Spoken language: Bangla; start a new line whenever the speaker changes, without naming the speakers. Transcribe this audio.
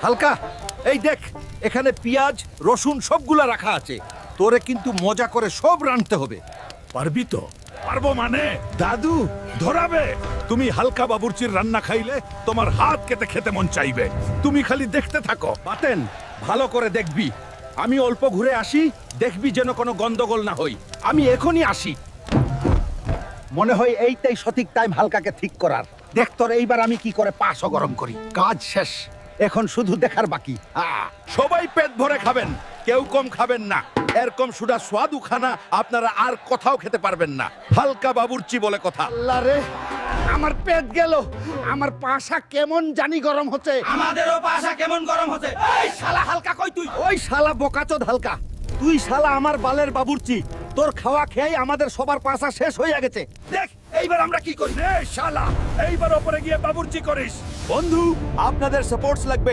হালকা, এই দেখ, এখানে পেঁয়াজ রসুন সবগুলা রাখা আছে। তোরে কিন্তু মজা করে সব রাঁধতে হবে।
পারবি তো? পারবো মানে দাদু ধরাবে। তুমি হালকা বাবুর্চির রান্না খাইলে তোমার হাত কেটে খেতে মন চাইবে। তুমি খালি দেখতে থাকো।
বাতেন, ভালো করে দেখবি। আমি অল্প ঘুরে আসি, দেখবি যেন কোনো গন্ডগোল না হই। আমি এখনই আসি। মনে হয় এইটাই সঠিক টাইম হালকাকে ঠিক করার। দেখ তোর এইবার আমি কি করে পাশও গরম করি। কাজ শেষ, এখন শুধু দেখার বাকি। সবাই পেট ভরে খাবেন, কেউ কম খাবেন না। এরকম সুদা স্বাদু খানা আপনারা আর কোথাও খেতে পারবেন না। হালকা বাবুর্চি বলে কথা। আল্লাহ রে, আমার পেট গেল। আমার পাশা কেমন জানি গরম হচ্ছে।
আমাদেরও পাশা কেমন গরম হচ্ছে।
এই শালা হালকা কই তুই? ওই শালা বোকাচোদ হালকা। তুই শালা আমার বালের বাবুর্চি। তোর খাওয়া খেয়ে আমাদের সবার পাশা শেষ হয়ে গেছে। দেখ এইবার আমরা কি করি।
শালা এইবার ওপরে গিয়ে বাবুর্চি করিস।
বন্ধু, আপনাদের সাপোর্টস লাগবে।